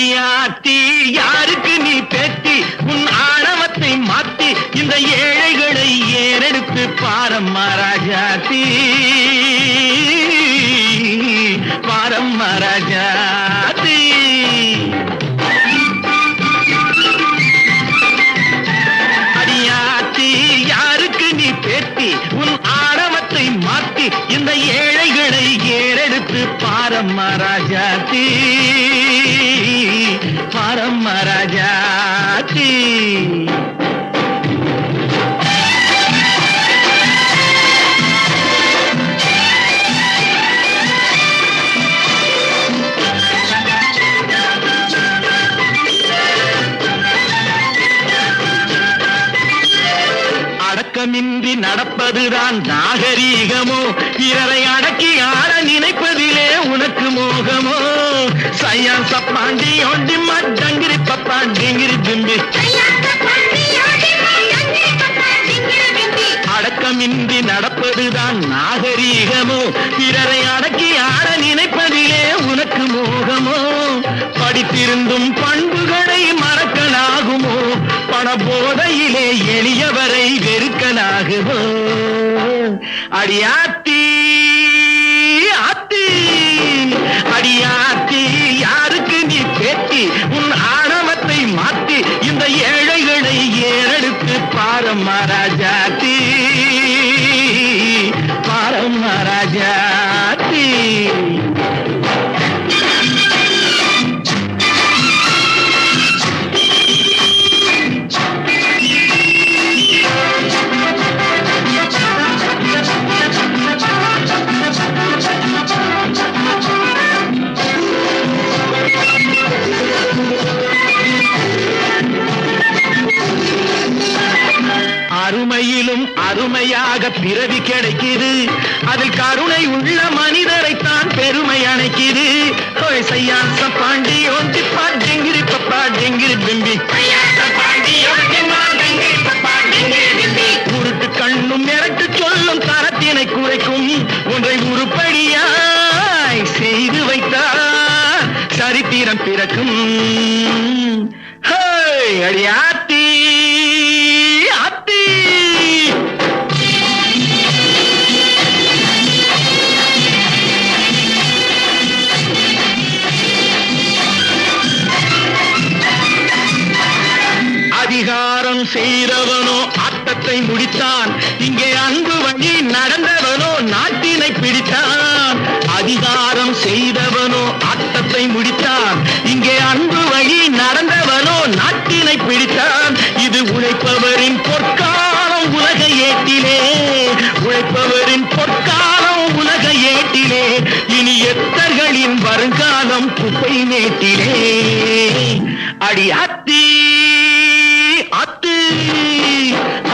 அடியாத்தி யாருக்கு நீ பேத்தி உன் ஆணவத்தை மாத்தி இந்த ஏழைகளை ஏறெடுத்து பாரம்மா ராஜாத்தி பாரம்மா ராஜாத்தி அடியாத்தி யாருக்கு நீ பேத்தி உன் ஆணவத்தை மாத்தி இந்த ஏழைகளை ஏறெடுத்து பாரம்மா ராஜாத்தி பாரம்மா ராஜாத்தி அடக்கமின்றி நடப்பதுதான் நாகரீகமோ பிறரை அடக்கி ஆள நினைப்பதிலே உனக்கு மோகமோ சையான் சப்பாண்டி ஒண்டி மட்டங்கிரி பப்பாண்டிங்கிரி பிம்பி அடக்கமின்றி நடப்பதுதான் நாகரீகமோ பிறரை அடக்கி ஆள நினைப்பதிலே உனக்கு மோகமோ படித்திருந்தும் பண்புகளை மறக்கலாகுமோ பண போதையிலே எளியவரை வெறுக்கலாகுமோ அடியாத்தி ஆத்தி அடியாத்தி யாருக்கு நீ பேத்தி உன் ஆணவத்தை மாத்தி இந்த ஏழைகளை ஏறெடுத்து பாரம்மா ராஜாத்தி பாரம்மா ராஜாத்தி அருமையிலும் அருமையாக பிறவி கிடைக்குது அதில் கருணை உள்ள மனிதரைத்தான் பெருமை அணைக்குது சையான் சப்பாண்டி ஒண்டி பாண்டிங்கிரி பப்பா டெங்கிரி பிம்பி உருட்டு கண்ணும் மிரட்டு சொல்லும் தரத்தினை குறைக்கும் ஒன்றை உருப்படியாய் செய்து வைத்தார் சரித்திரம் பிறக்கும் அடியாத்தி அதிகாரம் செய்தவனோ ஆட்டத்தை முடித்தான் இங்கே அன்பு வழி நடந்தவனோ நாட்டினை பிடித்தான் அதிகாரம் செய்தவனோ ஆட்டத்தை முடித்தான் இங்கே அன்பு வழி நடந்தவனோ நாட்டினை பிடித்தான் இது உழைப்பவரின் பொற்காலம் உலக ஏட்டிலே உழைப்பவரின் பொற்காலம் உலக ஏட்டிலே இனி எத்தர்களின் வருங்காலம் குப்பை மேட்டிலே அடியாத்தி அத்து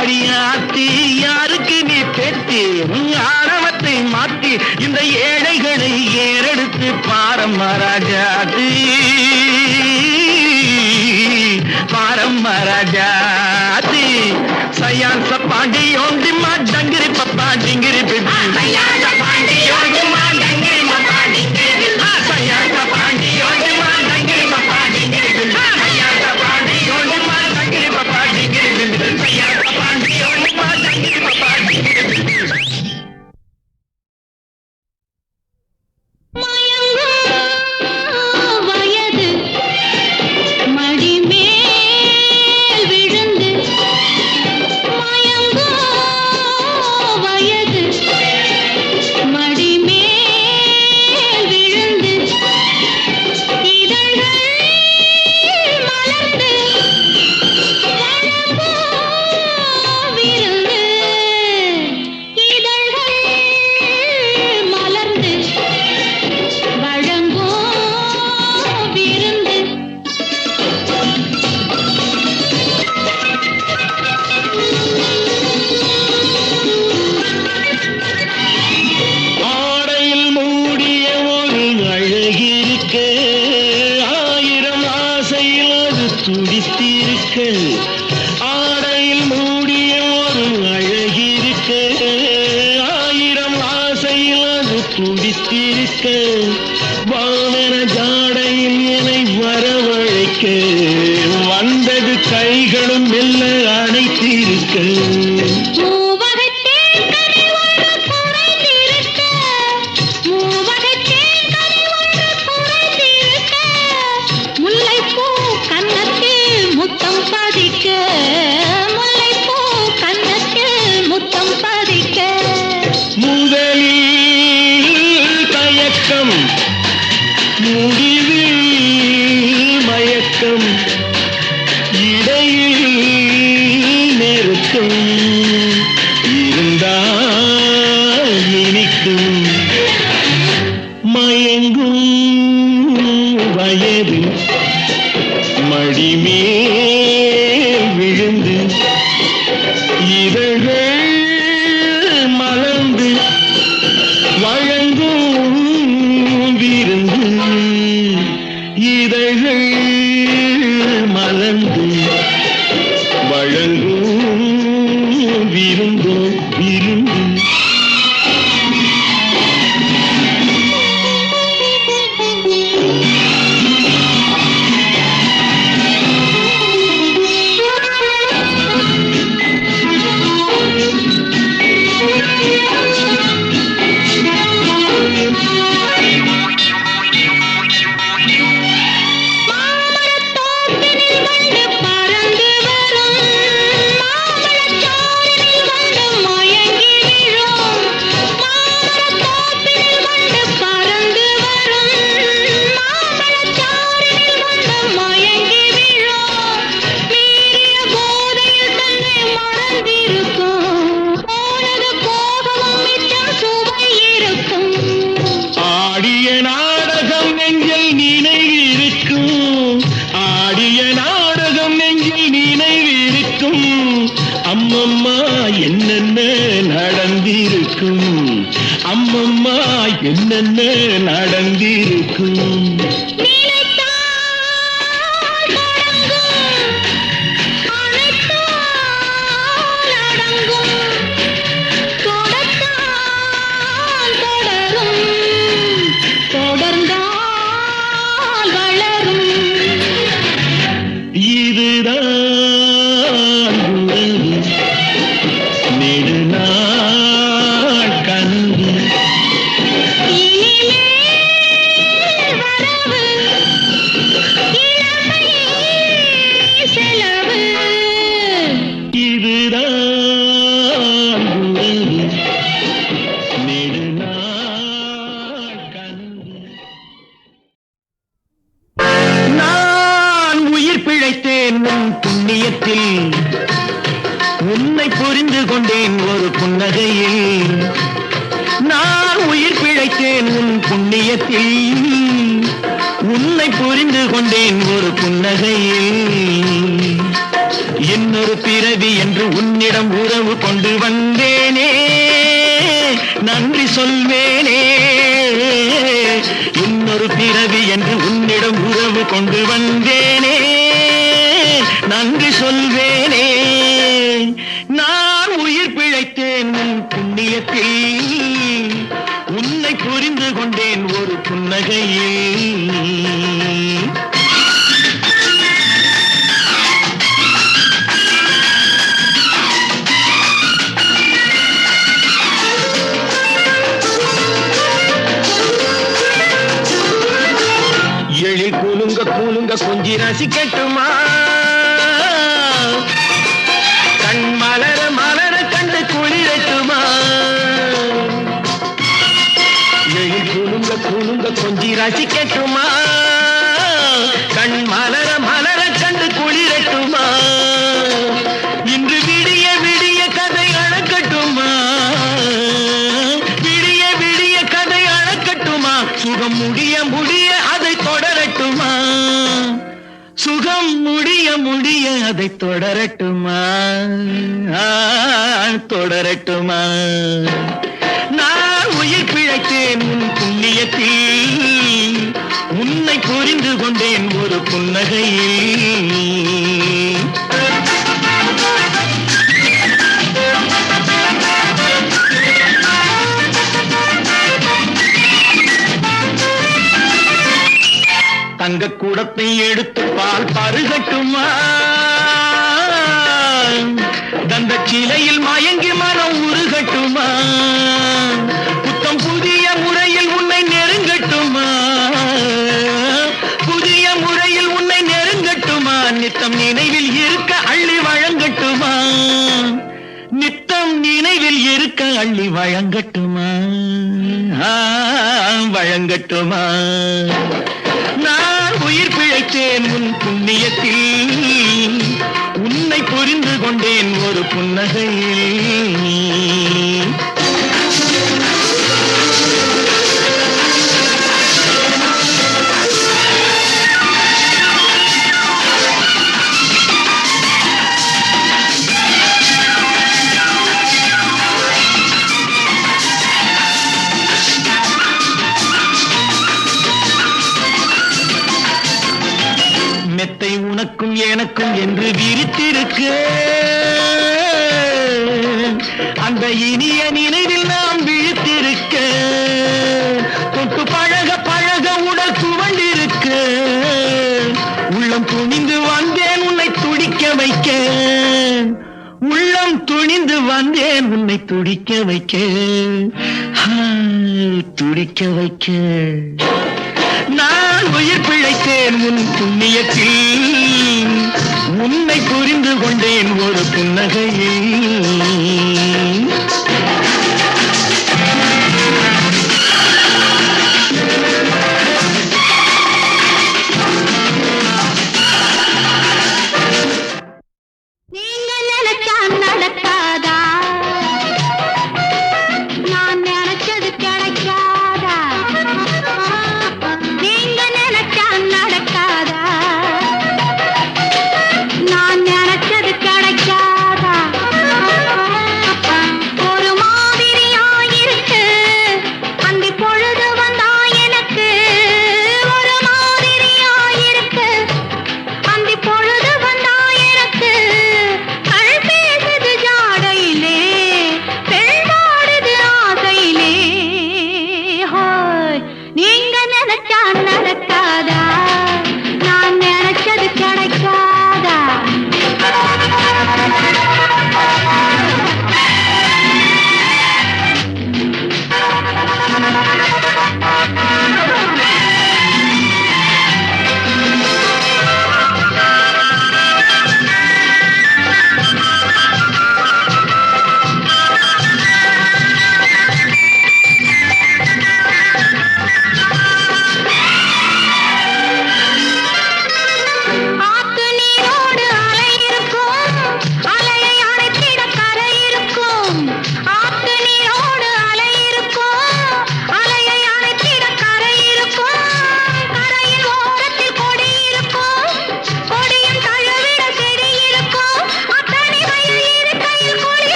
அடியாத்தி யாருக்கு நீ பேத்தி ஆணவத்தை மாத்தி இந்த ஏழைகளை ஏறெடுத்து பாரம்மா ராஜாத்தி பாரம்மா ராஜாத்தி சையான் சப்பாண்டி ஒண்டி மாட்டங்கிரி பப்பா டிங்கிரி பிடி சையான் சப்பாண்டி ஒண்டி மாட்டங்கிரி பப்பா டிங்கிரி சையான் சப்பாண்டி ஒண்டி மாட்டங்கிரி பப்பா டிங்கிரி சையான் சப்பாண்டி ஒண்டி மாட்டங்கிரி பப்பா டிங்கிரி சையான் சப்பாண்டி ஒண்டி மாட்டங்கிரி பப்பா டிங்கிரி துடித்திருக்க வானர ஜாடையில் என்னை வரவழைக்க சிரிக்க வந்தது கைகளும் மெல்ல அணைத்திருக்க என்னென்ன நடந்திருக்கும் உன்னை புரிந்து கொண்டேன் ஒரு புன்னகையில் நான் உயிர் பிழைத்தேன் உன் புண்ணியத்தில் உன்னை புரிந்து கொண்டேன் ஒரு புன்னகையில் இன்னொரு பிறவி என்று உன்னிடம் உறவு கொண்டு வந்தேனே நன்றி சொல்வேனே இன்னொரு பிறவி என்று உன்னிடம் உறவு கொண்டு வந்தேனே நன்றி சொல்வேனே நான் உயிர் பிழைத்தேன் உன் புண்ணியத்தில் உன்னை புரிந்து கொண்டேன் ஒரு புன்னகையில் எழில் கூலுங்க கூலுங்க கொஞ்சி ரசிக்கட்டுமா கண் மலர மலர கண்டு குளிரட்டுமா எழில் கூலுங்க கூலுங்க கொஞ்சி ரசிக்கட்டுமா கண் மலர மலர கண்டு குளிரட்டுமா இன்று விடிய விடிய கதை அளக்கட்டுமா விடிய விடிய கதை அளக்கட்டுமா சுகம் முடிய முடிய அதை தொடரட்டுமா சுகம் முடிய முடிய அதை தொடரட்டுமா தொடரட்டுமா நான் உயிர் பிழைத்தேன் உன் புண்ணியத்தில் உன்னை புரிந்து கொண்டேன் ஒரு புன்னகையில் தங்க கூடத்தை எடுத்து பால் பருகட்டுமா தந்த சிலையில் மயங்கி மனம் உருகட்டுமா புத்தம் புதிய முறையில் உன்னை நெருங்கட்டுமா புதிய முறையில் உன்னை நெருங்கட்டுமா நித்தம் நினைவில் இருக்க அள்ளி வழங்கட்டுமா நித்தம் நினைவில் இருக்க அள்ளி வழங்கட்டுமா வழங்கட்டுமா நான் உயிர் பிழைத்தேன் உன் புண்ணியத்தில் உன்னை புரிந்து கொண்டேன் ஒரு புன்னகையில் மெத்தை உனக்கும் எனக்கும் என்று விரித்திருக்க அந்த இனிய நினைவில் நாம் விழித்திருக்க தொட்டு பழக பழக உடல் துவண்டிருக்க உள்ளம் துணிந்து வந்தேன் உன்னை துடிக்க வைக்க உள்ளம் துணிந்து வந்தேன் உன்னை துடிக்க வைக்க துடிக்க வைக்க நான் உயிர் பிழைத்தேன் உன் புண்ணியத்தில் உன்னை புரிந்து கொண்டேன் ஒரு புன்னகையில்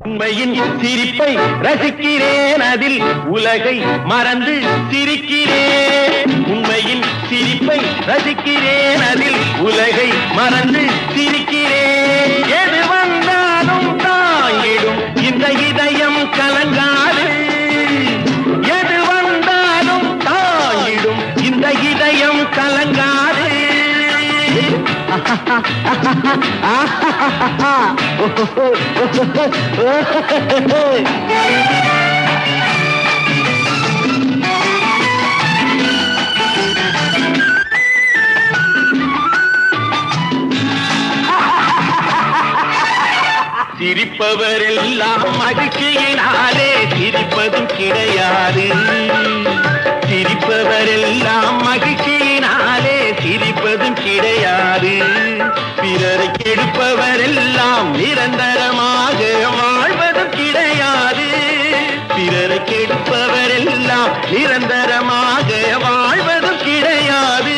உண்மையின் சிரிப்பை ரசிக்கிறேன், அதில் உலகை மறந்து சிரிக்கிறேன். உண்மையின் சிரிப்பை ரசிக்கிறேன், அதில் உலகை மறந்து சிரிக்கிறேன். எது வந்தாலும் தாங்கிடும் இந்த இதயம் கலங்காது. எது வந்தாலும் தாங்கிடும் இந்த இதயம் கலங்காது. சிரிப்பவரெல்லாம் மகிழ்ச்சியினாலே சிரிப்பதும் கிடையாது. சிரிப்பவரெல்லாம் மகிழ்ச்சியினாலே சிரிப்பதும் கிடையாது. பிறரை கெடுப்பவரெல்லாம் நிரந்தரமாக வாழ்வதும் கிடையாது. பிறரை கெடுப்பவரெல்லாம் நிரந்தரமாக வாழ்வதும் கிடையாது.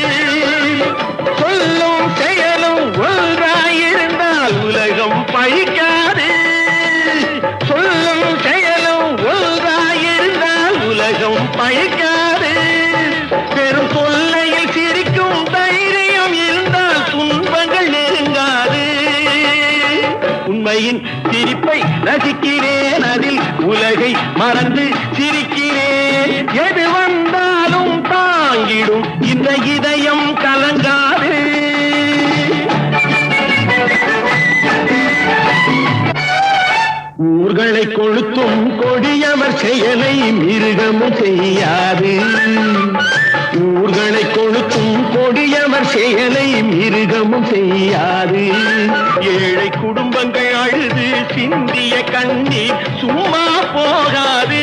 சொல்லும் செயலும் ஒன்றாயிருந்தால் உலகம் பழிக்காது. சொல்லும் செயலும் ஒன்றாயிருந்தால் உலகம் பழிக்காது. பெரும் தொல்லையில் சிரிக்கும் தைரியம் இருந்தால் துன்பங்கள் நெருங்காது. உண்மையின் சிரிப்பை ரசிக்கிறேன், அதில் உலகை மறந்து சிரிக்கிறேன். எது வந்தாலும் தாங்கிடும் இந்த இதயம் கலங்காது. ஊர்களை கொளுத்தும் கொடியவர் செயலை மிருகமும் செய்யாது. ஊர்களை கொளுத்தும் கொடியவர் செயலை மிருகமும் செய்யாது. ஏழை குடும்பங்கள் அழுது சிந்திய கண்ணீர் சும்மா போகாது.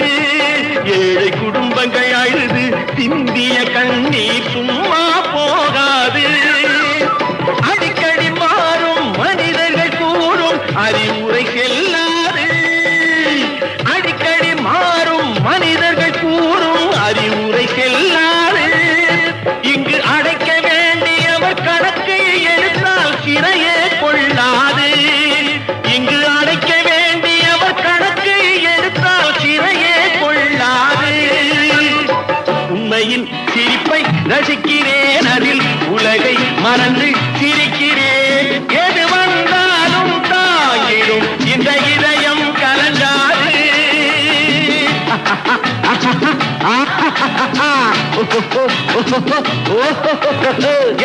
ஏழை குடும்பங்கள் அழுது சிந்திய கண்ணீர் சும்மா போகாது. அடிக்கடி மாறும் மனிதர்கள் கூறும் அறிவுரை செல்லாது. அடிக்கடி மாறும் மனிதர்கள் கூறும் அறிவுரை செல்லாது. இங்கு அடைக்க வேண்டியவர் கணக்கை எடுத்தால் சிறையே கொள்ளாது. இங்கு அடைக்க வேண்டியவர் கணக்கை எடுத்தால் சிறையே கொள்ளாது. உண்மையின் சிரிப்பை ரசிக்கிறேன், அதில் உலகை மறந்து சிரிக்கிறேன். எது வந்தாலும் தாங்கிடும் இந்த இதயம் கலங்காது.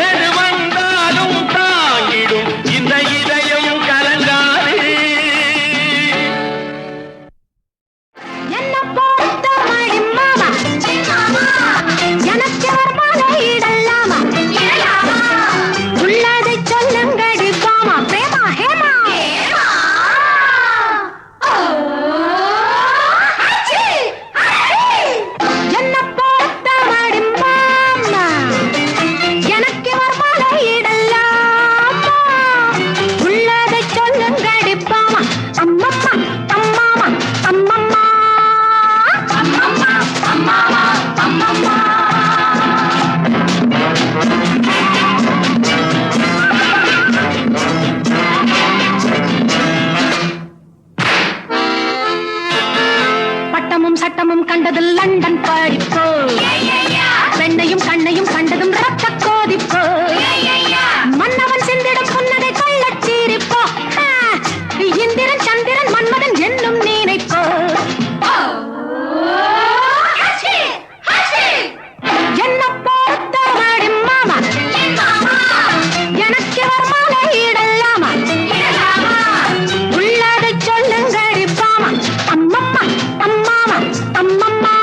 எது வந்தாலும் தாங்கிடும் இந்த இதயம் கலங்காது. என்ன போட்ட மடி மாமா எனக்கு ஒரு மாலை இடலாமா? உள்ளதை சொல்லுங்கடி பாமா பிரேமா ஹேமா. என்ன போட்ட மடி மாமா எனக்கு ஒரு மாலை இடலாமா? உள்ளதை சொல்லுங்கடி பாமா. அம்மம்மா அம்மாமா அம்மம்மா அம்மம்மா அம்மாமா அம்மம்மா. பட்டமும் சட்டமும் கண்டது லண்டன் படிப்பு. பெண்ணையும் கண்ணையும் கண்டதும் ரத்த கோதிப்பு. மன்னவன் சிந்திடும் புன்னகை கள்ளச் சிரிப்போ. இந்திரன் சந்திரன் மன்மதன் என்னும் நினைப்போ. என்ன பொறுத்த மடி மாமா எனக்கு ஒரு மாலை இடலாமா? உள்ளதை சொல்லுங்கடி பாமா. அம்மம்மா அம்மாமா அம்மம்மா.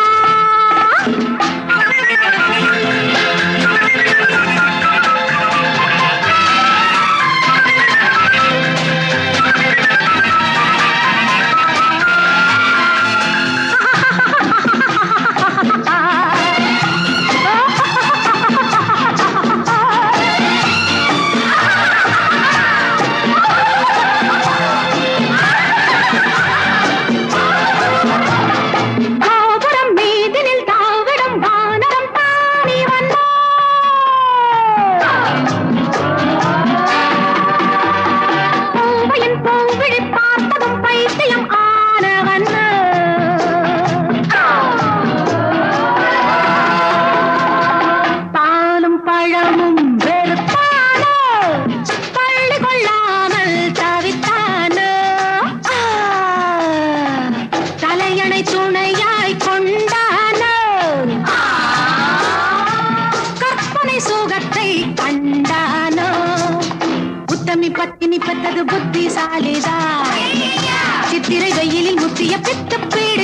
இது புத்திசாலிதா சித்திரை வெயிலில் முத்திய பித்து பீடி